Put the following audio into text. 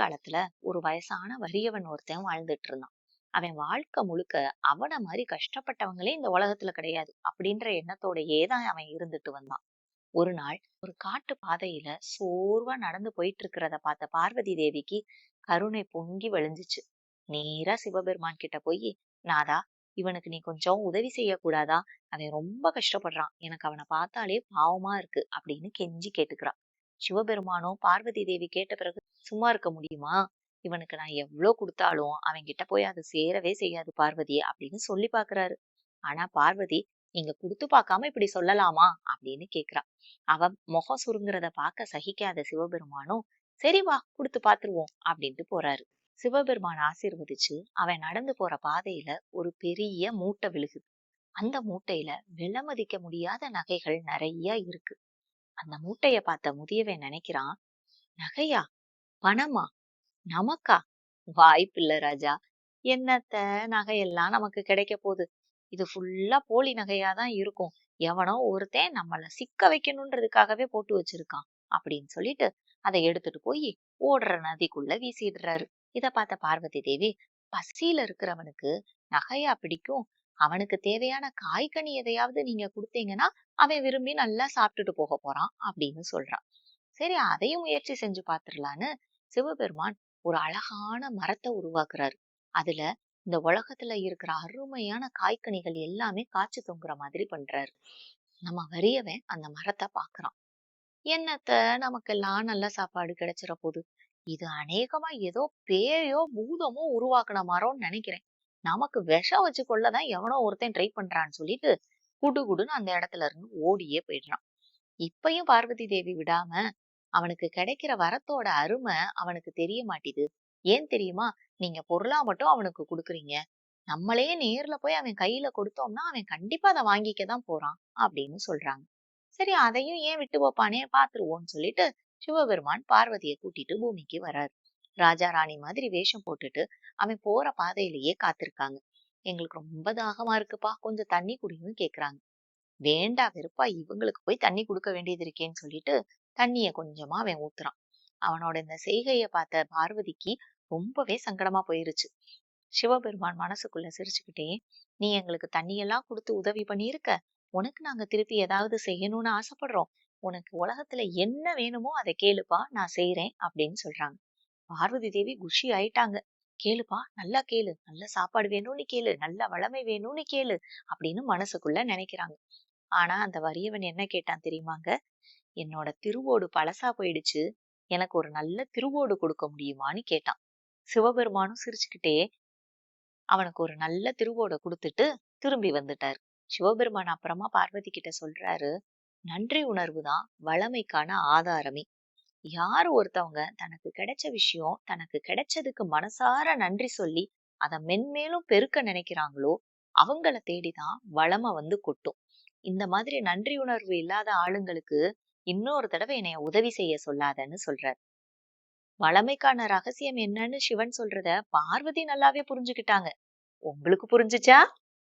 காலத்துல ஒரு வயசான வறியவன் ஒருத்தன் வாழ்ந்துட்டு இருந்தான். அவன் வாழ்க்கை முழுக்க அவன மாதிரி கஷ்டப்பட்டவங்களே இந்த உலகத்துல கிடையாது அப்படின்ற எண்ணத்தோடயே தான் அவன் இருந்துட்டு வந்தான். ஒரு நாள் ஒரு காட்டு பாதையில சோர்வா நடந்து போயிட்டு இருக்கிறத பார்த்த பார்வதி தேவிக்கு கருணை பொங்கி வழிஞ்சுச்சு. நேரா சிவபெருமான் கிட்ட போய், நாதா, இவனுக்கு நீ கொஞ்சம் உதவி செய்யக்கூடாதா? அவன் ரொம்ப கஷ்டப்படுறான், எனக்கு அவனை பார்த்தாலே பாவமா இருக்கு அப்படின்னு கெஞ்சி கேட்டுக்கிறான். சிவபெருமானும் பார்வதி தேவி கேட்ட பிறகு சும்மா இருக்க முடியுமா? இவனுக்கு நான் எவ்வளவு கொடுத்தாலும் அவன் கிட்ட போய் அது சேரவே செய்யாது பார்வதி அப்படின்னு சொல்லி பாக்குறாரு. ஆனா பார்வதி, நீங்க குடுத்து பார்க்காம இப்படி சொல்லலாமா அப்படின்னு கேக்குறா. அவ முகம் சுருங்குறத பார்க்க சகிக்காத சிவபெருமானும், சரி வா குடுத்து பாத்துருவோம் அப்படின்ட்டு போறாரு. சிவபெருமான் ஆசீர்வதிச்சு அவன் நடந்து போற பாதையில ஒரு பெரிய மூட்டை விழுகுது. அந்த மூட்டையில விலை மதிக்க முடியாத நகைகள் நிறைய இருக்கு. அந்த மூட்டைய பார்த்த முதியவன் நினைக்கிறான், நகையா? பணமா? நமக்கா? வாய்ப்பில்ல ராஜா. என்னத்த நகையெல்லாம் நமக்கு கிடைக்க போகுது? இது ஃபுல்லா போலி நகையாதான் இருக்கும். எவனோ ஒருத்தன் நம்மள சிக்க வைக்கணுன்றதுக்காகவே போட்டு வச்சிருக்கான் அப்படின்னு சொல்லிட்டு அதை எடுத்துட்டு போய் ஓடுற நதிக்குள்ள வீசிடுறாரு. இத பார்த்த பார்வதி தேவி, பசியில இருக்கிறவனுக்கு நகையா பிடிக்கும்? அவனுக்கு தேவையான காய்கனி எதையாவது நீங்க கொடுத்தீங்கன்னா அவன் விரும்பி நல்லா சாப்பிட்டுட்டு போக போறான் அப்படின்னு சொல்றான். சரி, அதையும் முயற்சி செஞ்சு பாத்துரலான்னு சிவபெருமான் ஒரு அழகான மரத்தை உருவாக்குறாரு. அதுல இந்த உலகத்துல இருக்கிற அருமையான காய்கனிகள் எல்லாமே காய்ச்சி தொங்குற மாதிரி பண்றாரு. நம்ம வறியவன் அந்த மரத்தை பாக்குறான். என்னத்த, நமக்கெல்லாம் நல்ல சாப்பாடு கிடைச்சிட போகுது. இது அநேகமா ஏதோ பேயோ பூதமோ உருவாக்குன மரம்னு நினைக்கிறேன். நமக்கு விஷம் வச்சு கொள்ளதான் எவனோ ஒருத்தன் ட்ரை பண்றான்னு சொல்லிட்டு குடுகுடுன்னு அந்த இடத்துல இருந்து ஓடியே போயிடுறான். இப்பயும் பார்வதி தேவி விடாம, அவனுக்கு கிடைக்கிற வரத்தோட அருமை அவனுக்கு தெரிய மாட்டேது. ஏன் தெரியுமா? நீங்க பொருளா மட்டும் அவனுக்கு கொடுக்குறீங்க. நம்மளே நேர்ல போய் அவன் கையில கொடுத்தோம்னா அவன் கண்டிப்பா அதை வாங்கிக்கதான் போறான் அப்படின்னு சொல்றாங்க. சரி, அதையும் ஏன் விட்டு வைப்பானே, பாத்துருவோம்னு சொல்லிட்டு சிவபெருமான் பார்வதியை கூட்டிட்டு பூமிக்கு வராரு. ராஜா ராணி மாதிரி வேஷம் போட்டுட்டு அவன் போற பாதையிலேயே காத்திருக்காங்க. எங்களுக்கு ரொம்ப தாகமா இருக்குப்பா, கொஞ்சம் தண்ணி குடின்னு கேக்குறாங்க. வேண்டா வெறுப்பா இவங்களுக்கு போய் தண்ணி கொடுக்க வேண்டியது இருக்கேன்னு சொல்லிட்டு தண்ணிய கொஞ்சமா அவன் ஊத்துறான். அவனோட இந்த செய்கைய பார்த்த பார்வதிக்கு ரொம்பவே சங்கடமா போயிருச்சு. சிவபெருமான் மனசுக்குள்ள சிரிச்சுக்கிட்டே, நீ எங்களுக்கு தண்ணியெல்லாம் கொடுத்து உதவி பண்ணியிருக்க, உனக்கு நாங்க திருப்பி ஏதாவது செய்யணும்னு ஆசைப்படுறோம். உனக்கு உலகத்துல என்ன வேணுமோ அதை கேளுப்பா, நான் செய்யறேன் அப்படின்னு சொல்றாங்க. பார்வதி தேவி குஷி ஆயிட்டாங்க. கேளுப்பா, நல்லா கேளு, நல்ல சாப்பாடு வேணும்னு கேளு, நல்ல வளமை வேணும்னு கேளு அப்படின்னு மனசுக்குள்ள நினைக்கிறாங்க. ஆனா அந்த வறியவன் என்ன கேட்டான் தெரியுமாங்க? என்னோட திருவோடு பழசா போயிடுச்சு, எனக்கு ஒரு நல்ல திருவோடு கொடுக்க முடியுமான்னு கேட்டான். சிவபெருமானும் சிரிச்சுக்கிட்டே அவனுக்கு ஒரு நல்ல திருவோட கொடுத்துட்டு திரும்பி வந்துட்டாரு. சிவபெருமான் அப்புறமா பார்வதி கிட்ட சொல்றாரு, நன்றி உணர்வு தான் வளமைக்கான ஆதாரமே. யாரு ஒருத்தவங்க தனக்கு கிடைச்ச விஷயம் தனக்கு கிடைச்சதுக்கு மனசார நன்றி சொல்லி அதை மென்மேலும் பெருக்க நினைக்கிறாங்களோ அவங்கள தேடிதான் வளமை வந்து கொட்டும். இந்த மாதிரி நன்றி உணர்வு இல்லாத ஆளுங்களுக்கு இன்னொரு தடவை என்னைய உதவி செய்ய சொல்லாதன்னு சொல்றார். வளமைக்கான ரகசியம் என்னன்னு சிவன் சொல்றத பார்வதி நல்லாவே புரிஞ்சுக்கிட்டாங்க. உங்களுக்கு புரிஞ்சுச்சா?